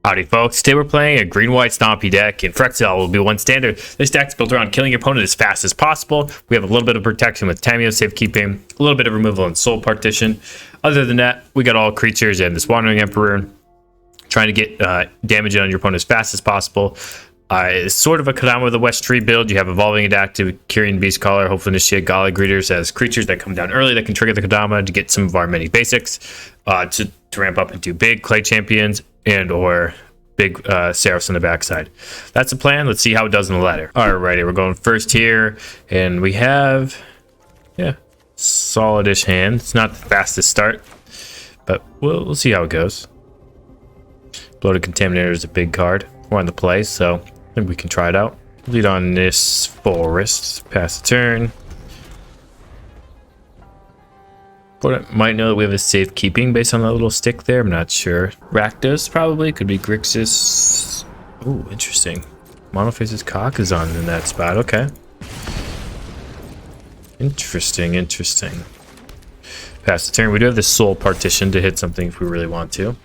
Howdy folks, today we're playing a green-white Stompy deck, and Phyrexia will be one standard. This deck's built around killing your opponent as fast as possible. We have a little bit of protection with Tameo safekeeping, a little bit of removal and soul partition. Other than that, we got all creatures and this Wandering Emperor, trying to get damage on your opponent as fast as possible. It's sort of a Kadama of the West Tree build. You have Evolving Adaptive, Kyrian Beastcaller, hopefully initiate Golly Greeters as creatures that come down early that can trigger the Kadama to get some of our many basics to ramp up into big Clay Champions and or big Seraphs on the backside. That's the plan. Let's see how it does in the ladder. Alrighty, we're going first here, and we have, solid-ish hand. It's not the fastest start, but we'll see how it goes. Bloated Contaminator is a big card. We're on the play, so I think we can try it out. Lead on this forest. Pass the turn. But I might know that we have a safekeeping based on that little stick there. I'm not sure. Rakdos probably. Could be Grixis. Oh, interesting. Monoface's cock is on in that spot. Okay. Interesting. Pass the turn. We do have the soul partition to hit something if we really want to.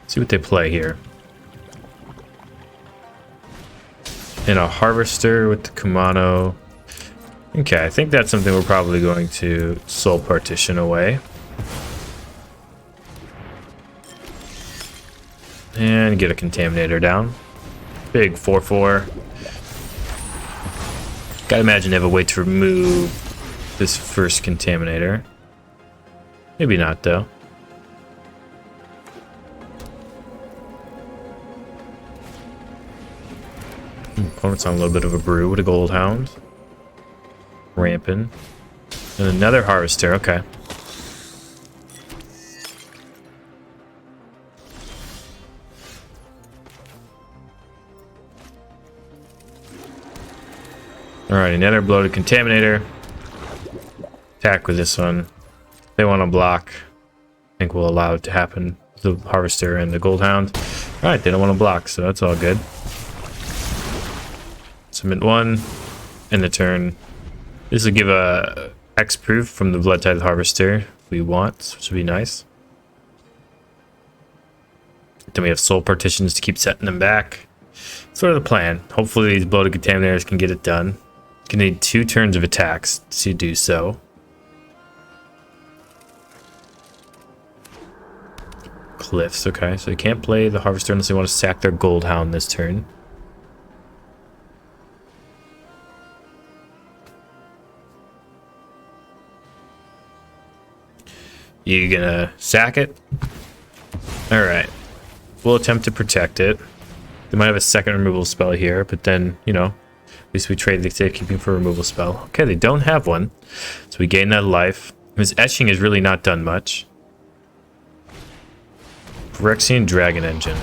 See what they play here. And a harvester with the Kumano. Okay, I think that's something we're probably going to soul partition away. And get a contaminator down. Big 4/4. Gotta imagine they have a way to remove this first contaminator. Maybe not though. Opponent's on a little bit of a brew with a gold hound. Ramping. And another harvester, okay. Alright, another bloated contaminator. Attack with this one. They want to block. I think we'll allow it to happen. The harvester and the gold hound. Alright, they don't want to block, so that's all good. Submit one. End the turn. This will give a X proof from the Blood Tithe Harvester if we want, which would be nice. Then we have soul partitions to keep setting them back. Sort of the plan. Hopefully these bloated contaminators can get it done. Gonna need 2 turns of attacks to do so. Cliffs, okay, so they can't play the harvester unless they want to sack their gold hound this turn. You gonna sack it? Alright. We'll attempt to protect it. They might have a second removal spell here, but then, you know, at least we trade the safekeeping for a removal spell. Okay, they don't have one. So we gain that life. This etching has really not done much. Phyrexian Dragon Engine.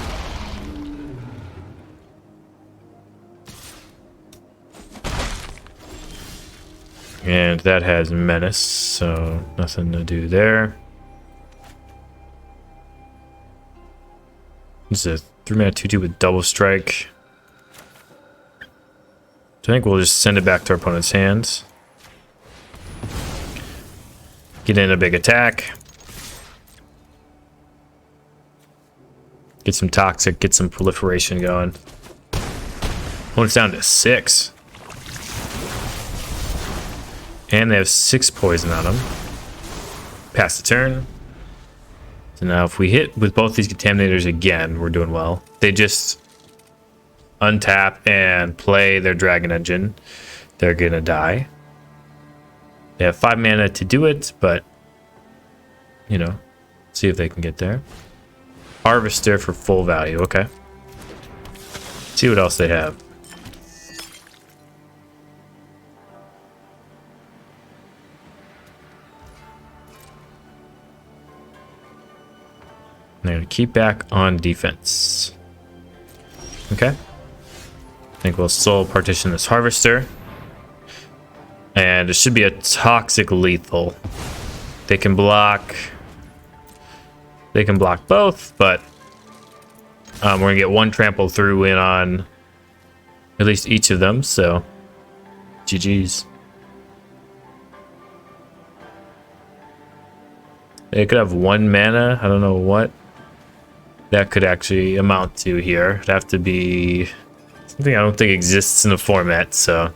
And that has Menace, so nothing to do there. This is a 3-mana 2/2 with double strike. So I think we'll just send it back to our opponent's hands. Get in a big attack. Get some toxic, get some proliferation going. Opponent's down to 6. And they have 6 poison on them. Pass the turn. So now if we hit with both these contaminators again, we're doing well. They just untap and play their Dragon Engine. They're gonna die. They have 5 mana to do it, but, you know, see if they can get there. Harvester for full value, okay. See what else they have. They're going to keep back on defense. Okay. I think we'll soul partition this harvester. And it should be a toxic lethal. They can block. They can block both, but we're going to get 1 trample through in on at least each of them, so GG's. They could have 1 mana. I don't know what. that could actually amount to here. It'd have to be something I don't think exists in the format, so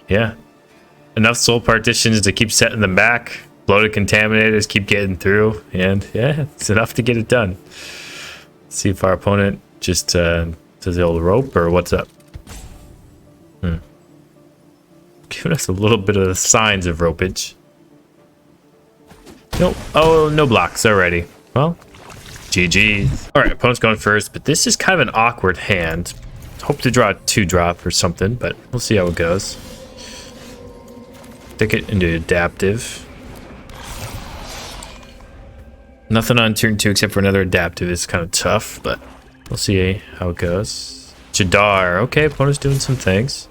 yeah. Enough soul partitions to keep setting them back. Bloated contaminators keep getting through, and yeah, it's enough to get it done. Let's see if our opponent just does the old rope or what's up. Giving us a little bit of the signs of ropage. Nope. Oh, no blocks already. Well, GG's. All right, opponent's going first, but this is kind of an awkward hand. Hope to draw a 2-drop or something, but we'll see how it goes. Stick it into adaptive. Nothing on turn 2 except for another adaptive. It's kind of tough, but we'll see how it goes. Jadar. Okay, opponent's doing some things.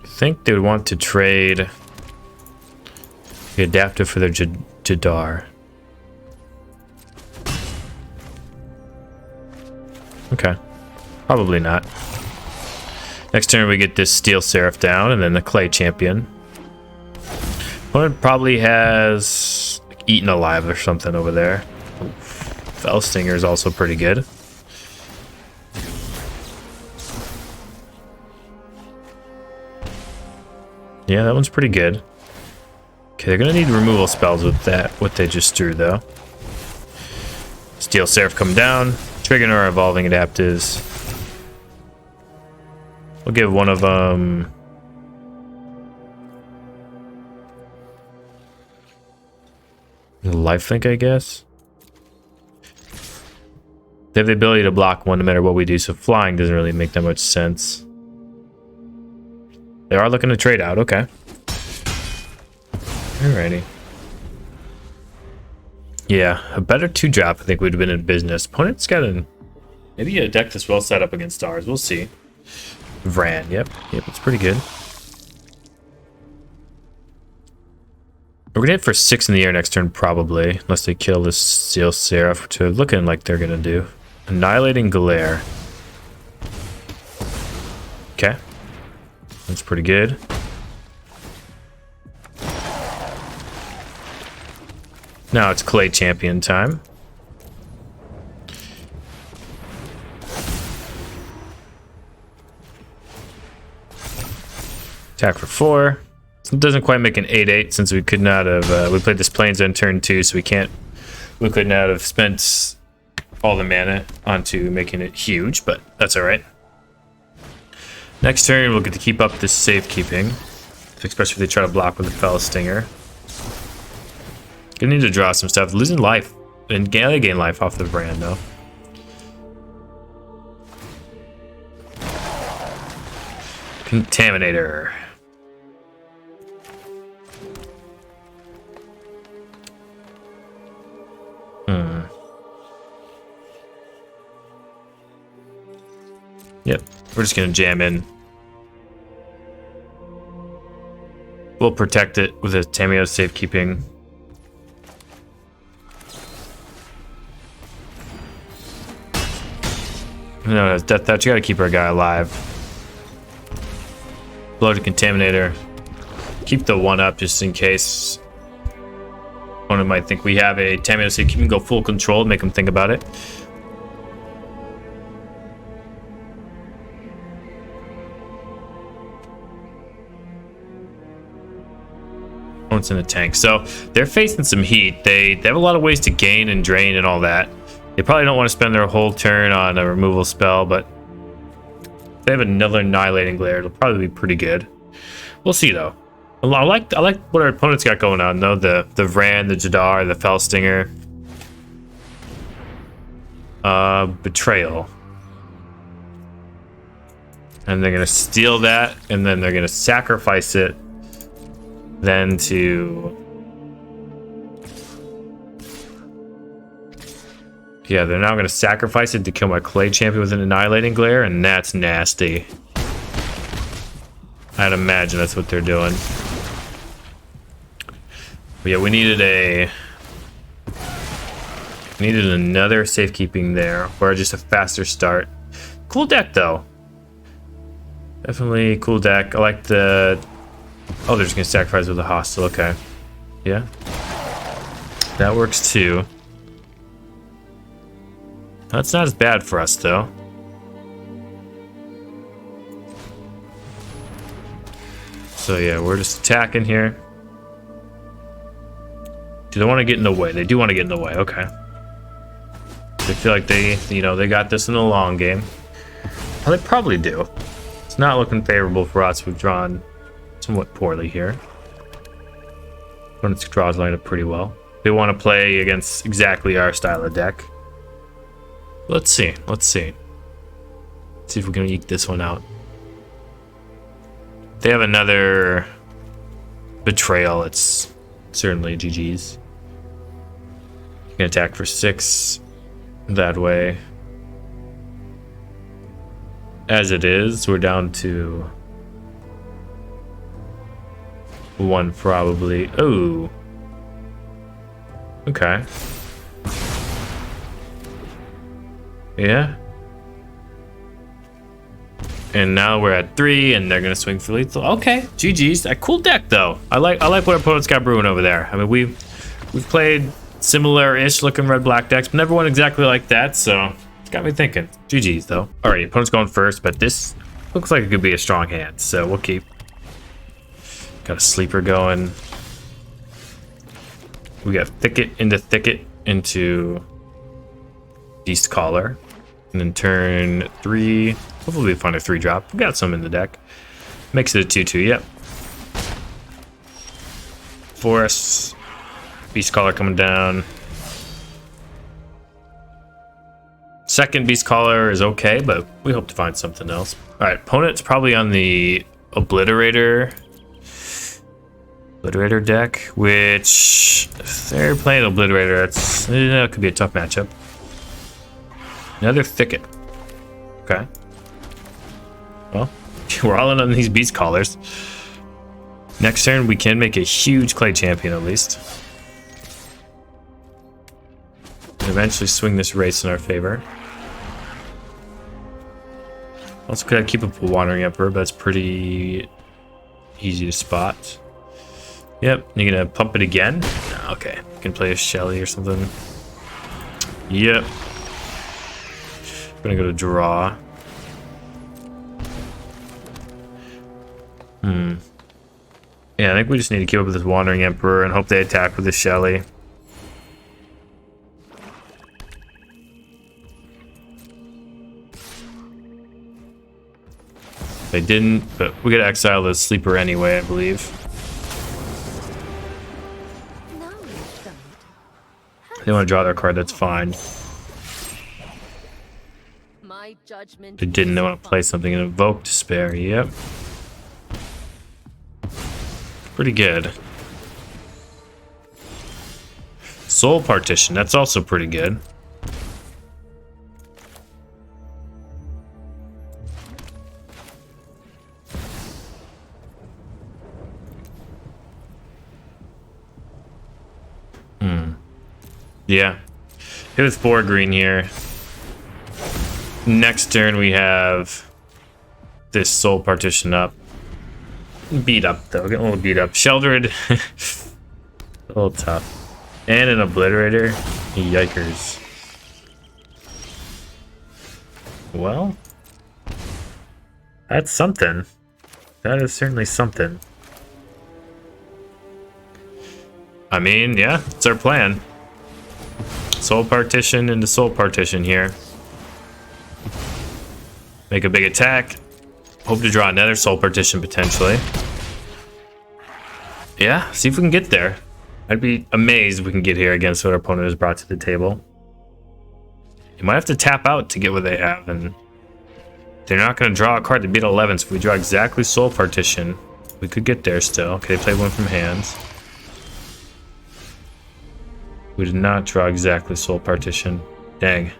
I think they would want to trade the adaptive for their Jadar. Okay. Probably not. Next turn we get this Steel Seraph down and then the Clay Champion. Opponent probably has like, Eaten Alive or something over there. Fell Stinger is also pretty good. Yeah, that one's pretty good. Okay, they're gonna need removal spells with that, what they just drew though. Steel Seraph come down, triggering our evolving adaptives. We'll give one of them lifelink, I guess. They have the ability to block one no matter what we do, so flying doesn't really make that much sense. They are looking to trade out, okay. Alrighty. Yeah, a better 2-drop I think would have been in business. Opponent's got maybe a deck that's well set up against ours. We'll see. Vran, yep, it's pretty good. We're gonna hit for 6 in the air next turn probably, unless they kill this Steel Seraph, which are looking like they're gonna do. Annihilating Glare. Okay. That's pretty good. Now it's Clay Champion time. Attack for 4. It doesn't quite make an 8/8 since we could not have we played this Plains on turn 2, so we could not have spent all the mana onto making it huge, but that's alright. Next turn we'll get to keep up this safekeeping, especially if they try to block with a Fell Stinger. Gonna need to draw some stuff. Losing life and gain life off the brand though. Contaminator. Yep, we're just gonna jam in. We'll protect it with a Tamiyo safekeeping. No, that's Death Touch. You gotta keep our guy alive. Bloated Contaminator. Keep the 1 up just in case. One might think we have a Tamiyo safekeeping. Go full control, make them think about it. In the tank, so they're facing some heat. They have a lot of ways to gain and drain and all that. They probably don't want to spend their whole turn on a removal spell, but if they have another Annihilating Glare, it'll probably be pretty good. We'll see though. I like what our opponent's got going on though. The Vran, the Jadar, the Fell Stinger, Betrayal, and they're gonna steal that, and then they're gonna sacrifice it. Then to... Yeah, they're now going to sacrifice it to kill my Clay Champion with an Annihilating Glare, and that's nasty. I'd imagine that's what they're doing. But yeah, we needed another safekeeping there, or just a faster start. Cool deck, though. Definitely cool deck. I like the Oh, they're just gonna sacrifice with a hostile. Okay. Yeah. That works too. That's not as bad for us though. So yeah, we're just attacking here. Do they want to get in the way? They do want to get in the way. Okay. They feel like they, you know, they got this in the long game. Well, they probably do. It's not looking favorable for us. We've drawn somewhat poorly here. Opponent's draws lined up pretty well. They want to play against exactly our style of deck. Let's see. Let's see. Let's see if we can eke this one out. They have another betrayal. It's certainly GG's. You can attack for 6 that way. As it is, we're down to 1 probably. Oh. Okay. Yeah. And now we're at 3, and they're gonna swing for lethal. Okay, GG's. A cool deck though. I like what our opponents got brewing over there. I mean, we've played similar-ish looking red-black decks, but never one exactly like that. So it's got me thinking. GG's though. Alright, opponent's going first, but this looks like it could be a strong hand. So we'll keep. Got a sleeper going. We got thicket into Beast Caller, and then turn 3. Hopefully we find a 3-drop. We got some in the deck. Makes it a 2/2. Yep. Forest. Beast Caller coming down. Second Beast Caller is okay, but we hope to find something else. All right, opponent's probably on the Obliterator deck, which if they're playing Obliterator, that could be a tough matchup. Another Thicket. Okay. Well, we're all in on these Beast Callers. Next turn, we can make a huge Clay Champion at least. And eventually swing this race in our favor. Also gotta keep up with Wandering Emperor, but that's pretty easy to spot. Yep, you're gonna pump it again? Okay, you can play a Shelly or something. Yep. Gonna go to draw. Yeah, I think we just need to keep up with this Wandering Emperor and hope they attack with the Shelly. They didn't, but we gotta exile the sleeper anyway, I believe. They want to draw their card, that's fine. They didn't. They want to play something and invoke Despair. Yep. Pretty good. Soul Partition. That's also pretty good. Yeah. Hit with 4 green here. Next turn we have this Soul Partition up. Beat up though, getting a little beat up. Sheldred, a little tough. And an Obliterator. Yikers. Well, that's something. That is certainly something. I mean, yeah, it's our plan. Soul Partition into Soul Partition here. Make a big attack. Hope to draw another Soul Partition potentially. Yeah, see if we can get there. I'd be amazed if we can get here against what our opponent has brought to the table. You might have to tap out to get what they have, and they're not going to draw a card to beat 11, so if we draw exactly Soul Partition, we could get there still. Okay, they play one from hands. We did not draw exactly Soul Partition. Dang.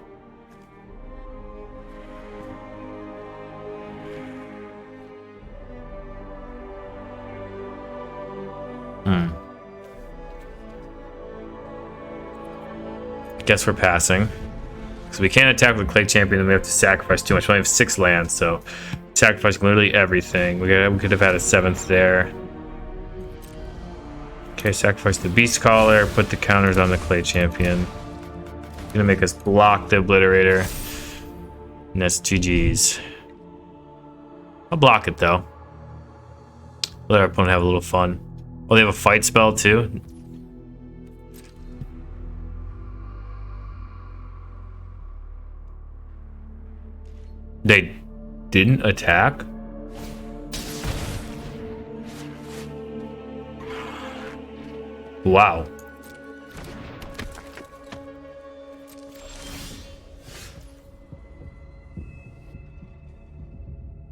Guess we're passing. So we can't attack with Clay Champion, and we have to sacrifice too much. We only have 6 lands, so sacrificing literally everything. We could have had a 7th there. Okay, sacrifice the Beast Collar, put the counters on the Clay Champion. Gonna make us block the Obliterator. And that's GG's. I'll block it though. Let our opponent have a little fun. Oh, they have a fight spell too? They didn't attack? Wow.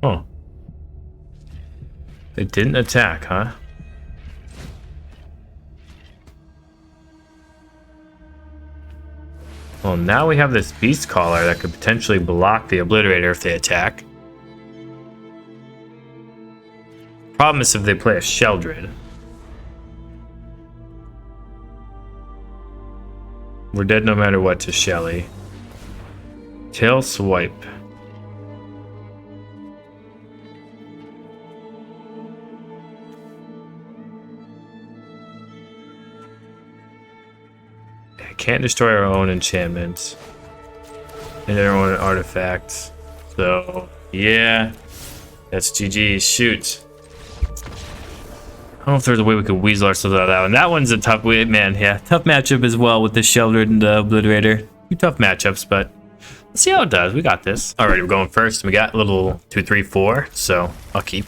Oh. They didn't attack, huh? Well, now we have this Beast Collar that could potentially block the Obliterator if they attack. Problem is if they play a Sheldred. We're dead no matter what to Shelly. Tail Swipe. Can't destroy our own enchantments and our own artifacts. So, yeah, that's GG. Shoot. I don't know if there's a way we could weasel ourselves out of that one. That one's a tough way, man. Yeah, tough matchup as well with the Sheldred and the Obliterator. Two tough matchups, but let's see how it does. We got this. Alright, we're going first. We got a little 2, 3, 4, so I'll keep.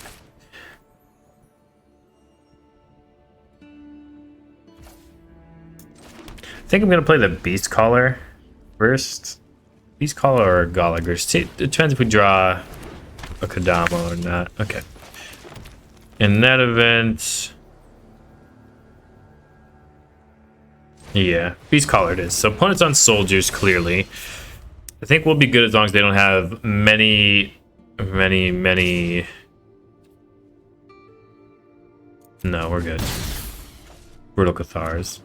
I think I'm gonna play the Beast Collar first. Beast Collar or Gallagher. See, it depends if we draw a Kodama or not. Okay. In that event, yeah, Beast Collar it is. So opponents on soldiers, clearly. I think we'll be good as long as they don't have many. No, we're good. Brutal Cathars.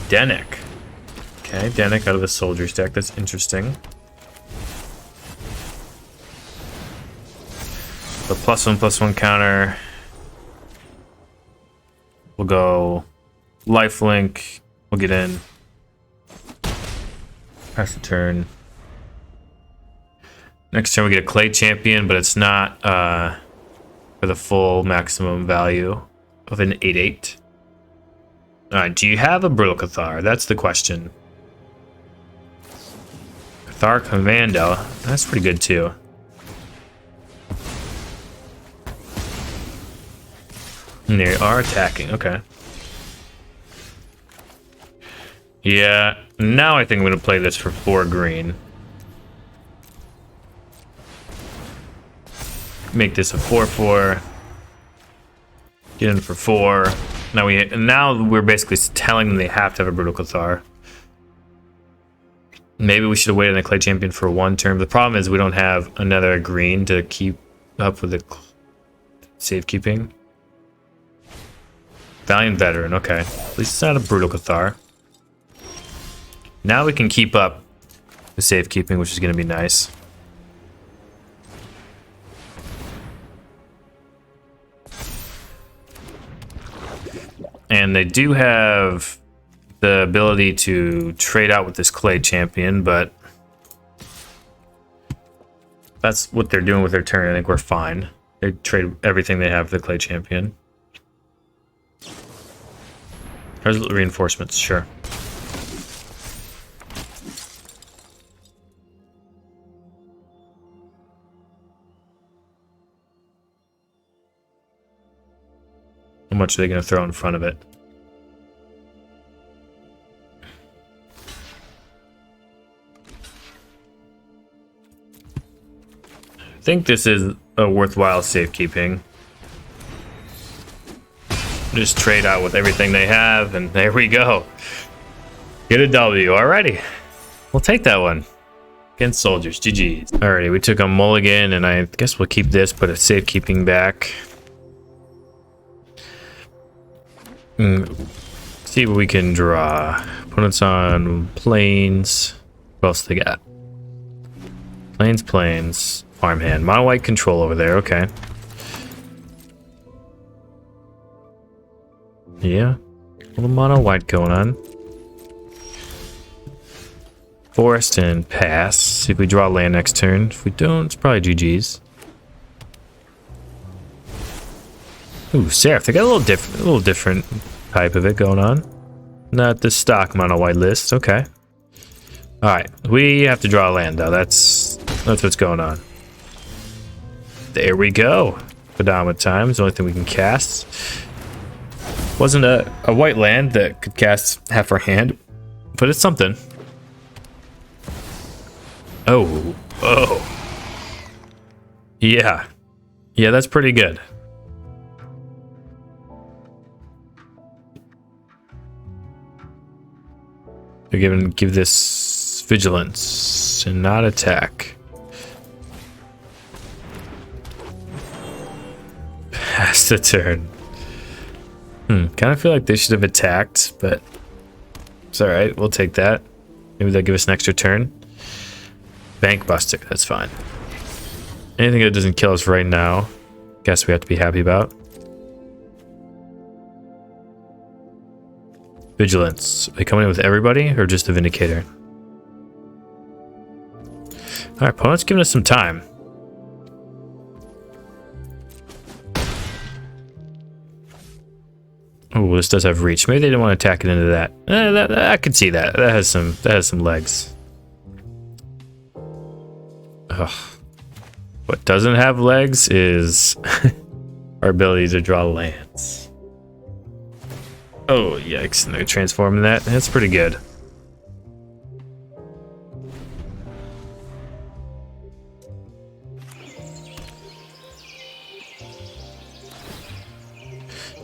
Dennick. Okay, Dennick out of the Soldier's deck. That's interesting. The +1/+1 counter. We'll go lifelink. We'll get in. Pass the turn. Next turn we get a Clay Champion, but it's not for the full maximum value of an 8/8. Alright, do you have a Brutal Cathar? That's the question. Cathar Commando. That's pretty good too. And they are attacking. Okay. Yeah, now I think I'm going to play this for 4 green. Make this a 4/4. Get in for 4. Now we're basically telling them they have to have a Brutal Cathar. Maybe we should have waited on the Clay Champion for 1 turn. The problem is we don't have another green to keep up with the safekeeping. Valiant Veteran, okay. At least it's not a Brutal Cathar. Now we can keep up the safekeeping, which is going to be nice. And they do have the ability to trade out with this Clay Champion, but that's what they're doing with their turn. I think we're fine. They trade everything they have for the Clay Champion. There's reinforcements, sure. How much are they going to throw in front of it? I think this is a worthwhile safekeeping. Just trade out with everything they have, and there we go. Get a W. Alrighty. We'll take that one. Against soldiers. GG's. Alrighty, we took a mulligan, and I guess we'll keep this, put a safekeeping back. See what we can draw. Opponents on plains. What else they got? Plains. Farmhand. Mono white control over there. Okay. Yeah. A little mono white going on. Forest and pass. See if we draw land next turn. If we don't, it's probably GG's. Ooh, Seraph. They got a little different type of it going on. Not the stock mono white list. Okay. All right. We have to draw land though. That's what's going on. There we go. Kodama time is the only thing we can cast. Wasn't a white land that could cast half our hand, but it's something. Oh. Yeah. Yeah, that's pretty good. They're give this vigilance and not attack. Pass the turn. Kind of feel like they should have attacked, but it's alright. We'll take that. Maybe they'll give us an extra turn. Bank Buster, that's fine. Anything that doesn't kill us right now, guess we have to be happy about. Vigilance. Are they coming in with everybody or just the Vindicator? Alright, opponent's giving us some time. Oh, this does have reach. Maybe they didn't want to attack it into that. I could see that. That has some legs. Ugh. What doesn't have legs is our ability to draw lands. Oh, yikes. And they're transforming that. That's pretty good.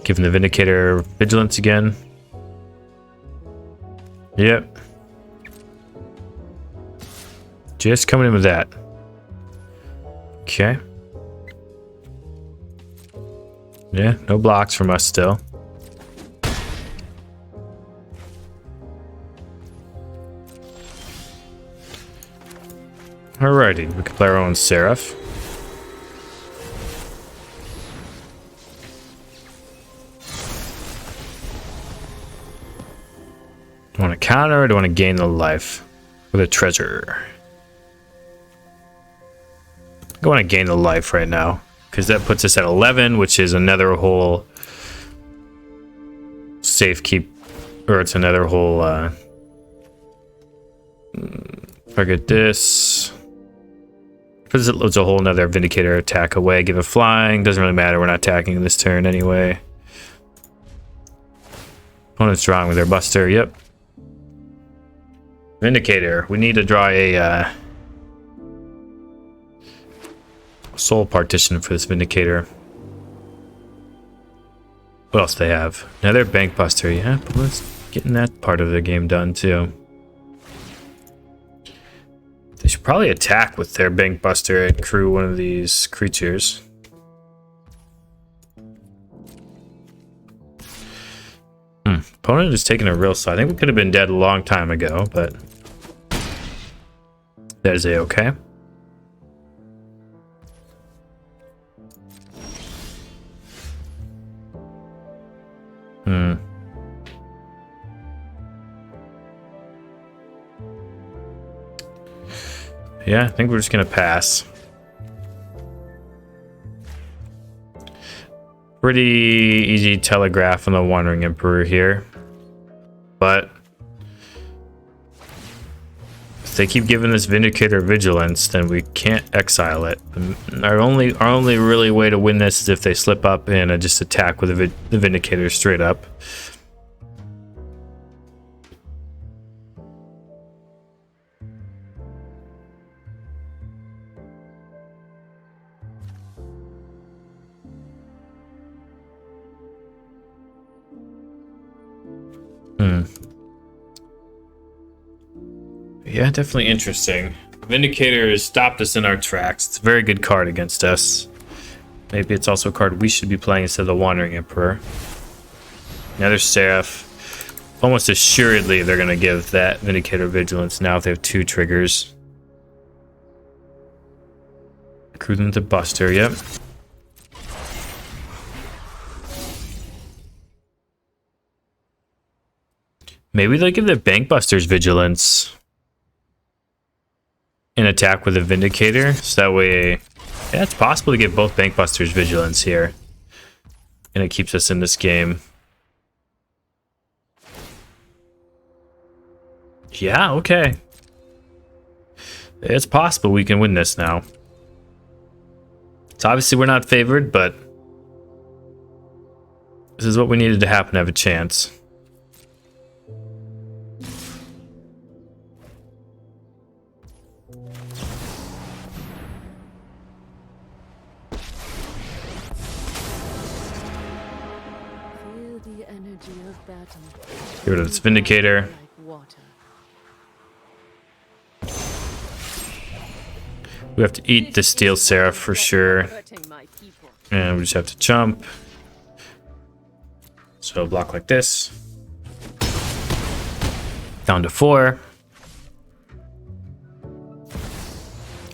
Giving the Vindicator vigilance again. Yep. Just coming in with that. Okay. Yeah, no blocks from us still. Alrighty, we can play our own Seraph. Do I want to counter or do I want to gain the life with a treasure? I want to gain the life right now because that puts us at 11, which is another whole safe keep, or it's another whole target this. Because it loads a whole another Vindicator attack away. Give it flying. Doesn't really matter. We're not attacking this turn anyway. Opponent's drawing with their Buster. Yep. Vindicator. We need to draw a soul partition for this Vindicator. What else do they have? Another Bank Buster. Yeah, but let's getting that part of the game done too. They should probably attack with their Bank Buster and crew one of these creatures. Opponent is taking a real slow. I think we could have been dead a long time ago, but that is a-okay. Yeah, I think we're just gonna pass. Pretty easy telegraph on the Wandering Emperor here. But if they keep giving this Vindicator vigilance, then we can't exile it. Our only really way to win this is if they slip up and just attack with the Vindicator straight up. Yeah, definitely interesting. Vindicator has stopped us in our tracks. It's a very good card against us. Maybe it's also a card we should be playing instead of the Wandering Emperor. Another Seraph. Almost assuredly they're going to give that Vindicator vigilance now if they have two triggers. Crew them to Buster, yep. Maybe they'll give the Bankbusters Vigilance and attack with a Vindicator. So that way, yeah, it's possible to get both Bankbusters Vigilance here. And it keeps us in this game. Yeah, okay. It's possible we can win this now. So obviously we're not favored, but this is what we needed to happen to have a chance. Get rid of this Vindicator. We have to eat the Steel Seraph for sure. And we just have to jump. So block like this. Down to 4.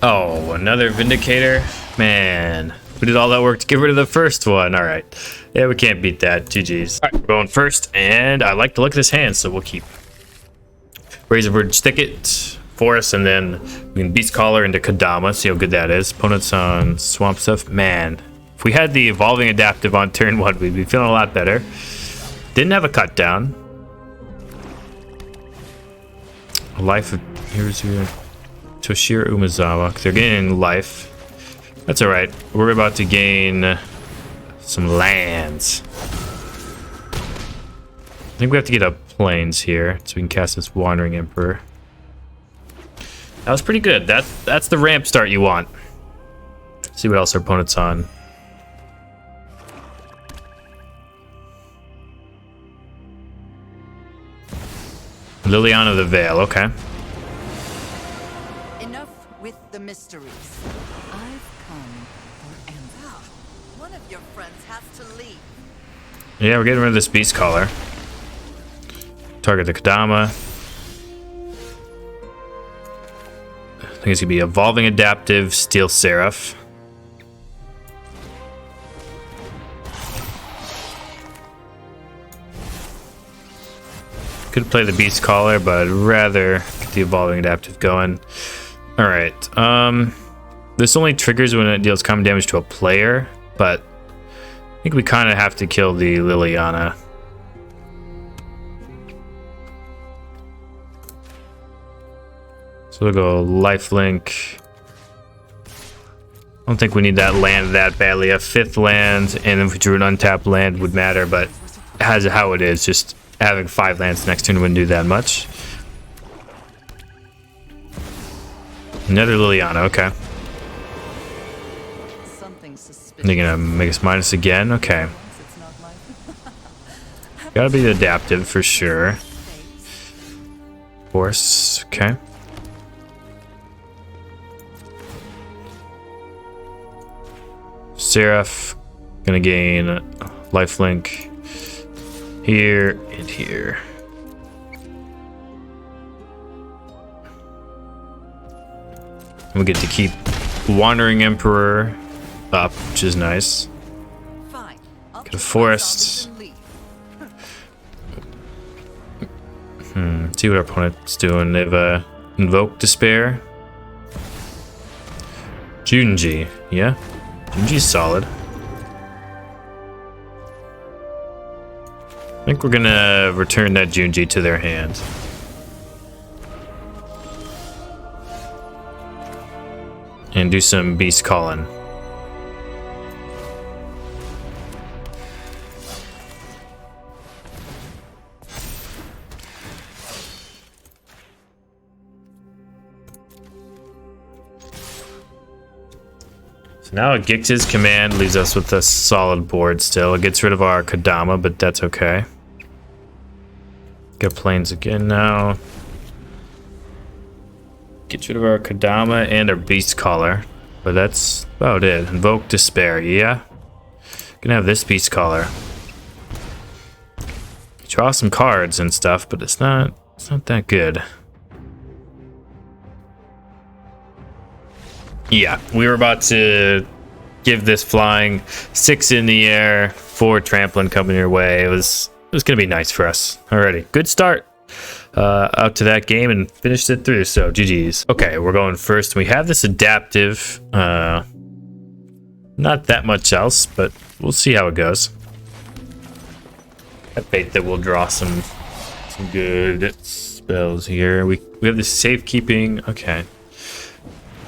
Oh, another Vindicator? Man, we did all that work to get rid of the first one. All right. Yeah, we can't beat that. GG's. All right, we're going first, and I like the look of this hand, so we'll keep Razorbird's Thicket, Forest, and then we can Beast Caller into Kodama, see how good that is. Opponents on Swamp Stuff. Man, if we had the Evolving Adaptive on turn 1, we'd be feeling a lot better. Didn't have a cut down. Life of here's your Toshiro Umezawa. They're getting life. That's alright. We're about to gain some lands. I think we have to get up plains here so we can cast this Wandering Emperor. That was pretty good. That's the ramp start you want. See what else our opponent's on. Liliana of the Veil, okay. Enough with the mysteries. I've come for answers. One of your friends has to leave. Yeah, we're getting rid of this Beast Caller. Target the Kodama. I think it's gonna be Evolving Adaptive, Steel Seraph. Could play the Beast Caller, but I'd rather get the Evolving Adaptive going. Alright, this only triggers when it deals common damage to a player, but I think we kind of have to kill the Liliana. So we'll go Lifelink. I don't think we need that land that badly. A 5th land, and if we drew an untapped land would matter, but as how it is, just having 5 lands next turn wouldn't do that much. Another Liliana, okay. They're gonna make us minus again, okay. Gotta be the adaptive for sure. Force, okay. Seraph, gonna gain lifelink here and here. We get to keep Wandering Emperor up, which is nice. Get a Forest. See what our opponent's doing. They've Invoked Despair. Junji, yeah. Junji's solid. I think we're gonna return that Junji to their hand. And do some beast calling. So now it Grixis command leaves us with a solid board still. It gets rid of our Kodama, but that's okay. Get planes again now. Get rid of our Kodama and our Beast Caller. But that's about it. Invoke Despair, yeah. Gonna have this Beast Caller. Draw some cards and stuff, but it's not that good. Yeah, we were about to give this flying 6 in the air, 4 trampling coming your way. It was gonna be nice for us. Alrighty, good start. out to that game and finished it through. So GG's. Okay, we're going first. We have this adaptive. Not that much else, but we'll see how it goes. I bet that we'll draw some good spells here. We have the safekeeping. Okay.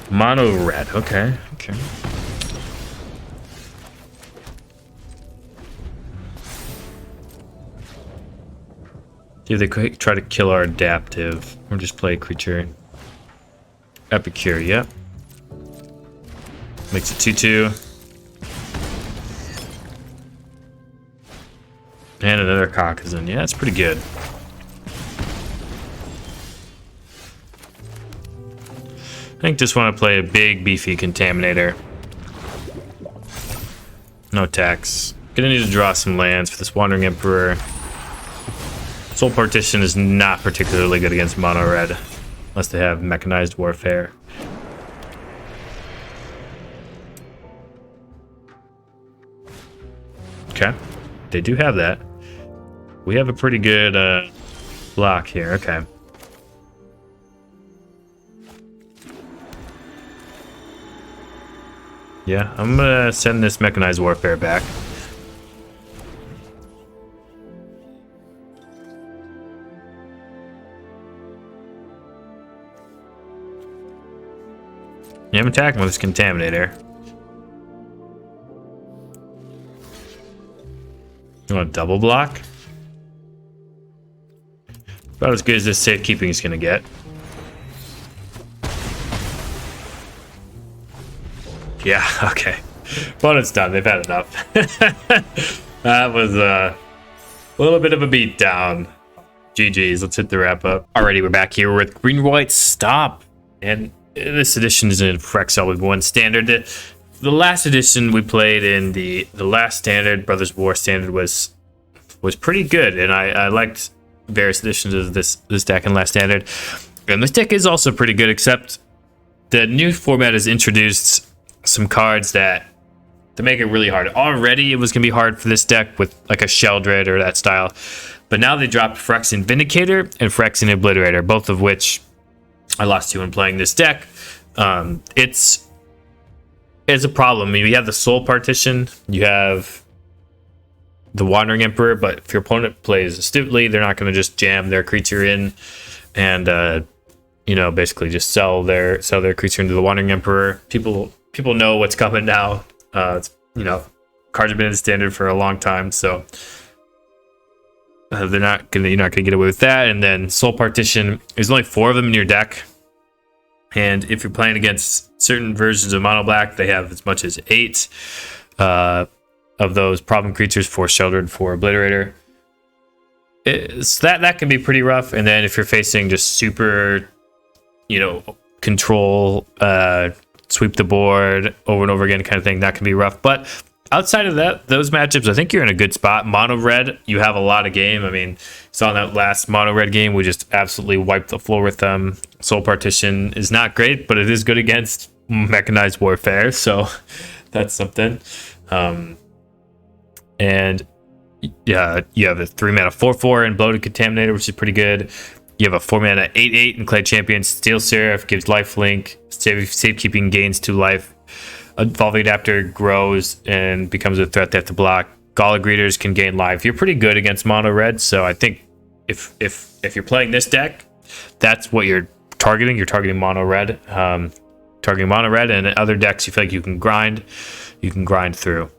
Mono red. Okay. Okay. Do they try to kill our adaptive or just play a creature? Epicure, yep. Makes it 2/2. And another Cockazin. Yeah, that's pretty good. I think just want to play a big, beefy Contaminator. No tax. Gonna need to draw some lands for this Wandering Emperor. Soul Partition is not particularly good against mono red, unless they have Mechanized Warfare. Okay, they do have that. We have a pretty good block here. Okay. Yeah, I'm gonna send this Mechanized Warfare back. Yeah, I'm attacking with this Contaminator. You want a double block? About as good as this safekeeping is gonna get. Yeah, okay. Opponent's done. They've had enough. That was a little bit of a beatdown. GG's. Let's hit the wrap up. Alrighty, we're back here with Green-White Stomp. And this edition is in Phyrexia with 1 standard. The last edition we played in the last standard, Brothers War standard, was pretty good. And I liked various editions of this deck in last standard. And this deck is also pretty good, except the new format has introduced some cards that to make it really hard. Already it was gonna be hard for this deck with like a Sheldred or that style, but now they dropped Phyrexian Vindicator and Phyrexian Obliterator, both of which I lost to when playing this deck. It's a problem. I mean, you have the Soul Partition, you have the Wandering Emperor, but if your opponent plays astutely, they're not going to just jam their creature in and you know, basically just sell their creature into the Wandering Emperor. People know what's coming now. You know, cards have been in standard for a long time, so you're not gonna get away with that. And then Soul Partition, there's only 4 of them in your deck, and if you're playing against certain versions of Mono Black, they have as much as 8 of those problem creatures, 4 Sheldred, 4 Obliterator. That can be pretty rough. And then if you're facing just super, you know, control, sweep the board over and over again kind of thing, that can be rough. But outside of that, those matchups, I think you're in a good spot. Mono red, you have a lot of game. I mean, saw in that last mono red game, we just absolutely wiped the floor with them. Soul Partition is not great, but it is good against Mechanized Warfare, so that's something. And yeah, you have a 3-mana 4/4 and Bloated Contaminator, which is pretty good. You have a 4-mana 8/8 in Clay Champion. Steel Seraph gives lifelink. Safekeeping gains 2 life. Evolving Adapter grows and becomes a threat they have to block. Gala Greeters can gain life. You're pretty good against mono red, so I think if you're playing this deck, that's what you're targeting. You're targeting mono red. Targeting mono red, and in other decks you feel like you can grind through.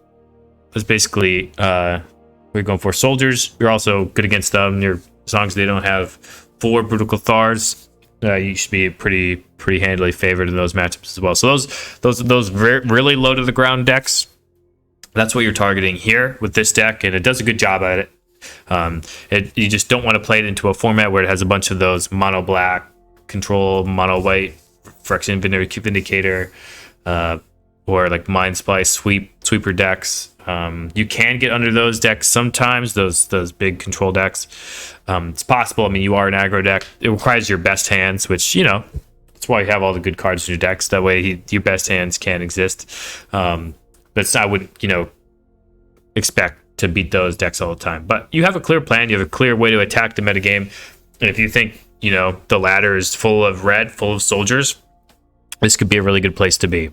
That's basically we're going for. Soldiers, you're also good against them. As long as they don't have 4 Brutal Cathars, you should be pretty handily favored in those matchups as well. So those really low to the ground decks, that's what you're targeting here with this deck, and it does a good job at it. You just don't want to play it into a format where it has a bunch of those mono black control, mono white, Phyrexian Vindicator, or like Mind Splice sweeper decks. You can get under those decks sometimes, those big control decks. It's possible. I mean, you are an aggro deck. It requires your best hands, which, you know, that's why you have all the good cards in your decks. That way your best hands can exist. But I wouldn't, you know, expect to beat those decks all the time. But you have a clear plan. You have a clear way to attack the metagame. And if you think, you know, the ladder is full of red, full of soldiers, this could be a really good place to be.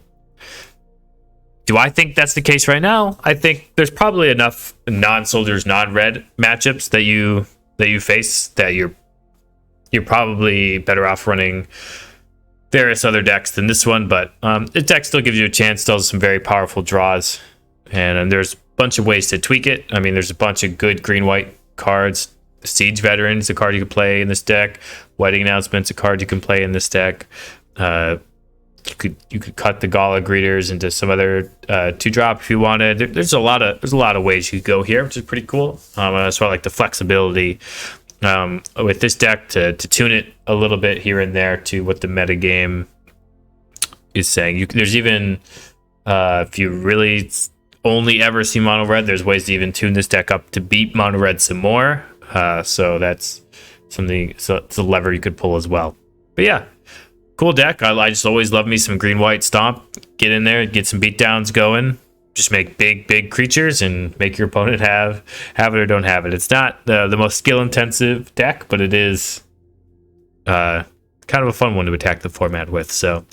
Do I think that's the case right now? I think there's probably enough non-soldiers, non-red matchups that you face that you're probably better off running various other decks than this one, but the deck still gives you a chance, still has some very powerful draws, and there's a bunch of ways to tweak it. I mean, there's a bunch of good green-white cards. Siege Veteran is a card you can play in this deck. Wedding Announcement's a card you can play in this deck. You could cut the Gala Greeters into some other 2-drop if you wanted. There's a lot of ways you could go here, which is pretty cool. So I like the flexibility with this deck to tune it a little bit here and there to what the metagame is saying. There's even if you really only ever see mono red, there's ways to even tune this deck up to beat mono red some more. So that's something. So it's a lever you could pull as well. But yeah, cool deck. I just always love me some green white stomp. Get in there, get some beatdowns going. Just make big creatures and make your opponent have it or don't have it. It's not the most skill intensive deck, but it is kind of a fun one to attack the format with. So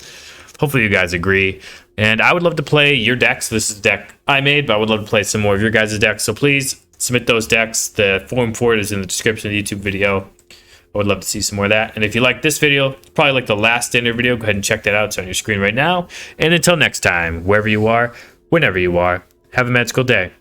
hopefully you guys agree. And I would love to play your decks. This is a deck I made, but I would love to play some more of your guys' decks. So please submit those decks. The form for it is in the description of the YouTube video. I would love to see some more of that. And if you like this video, probably like the last standard video, go ahead and check that out. It's on your screen right now. And until next time, wherever you are, whenever you are, have a magical day.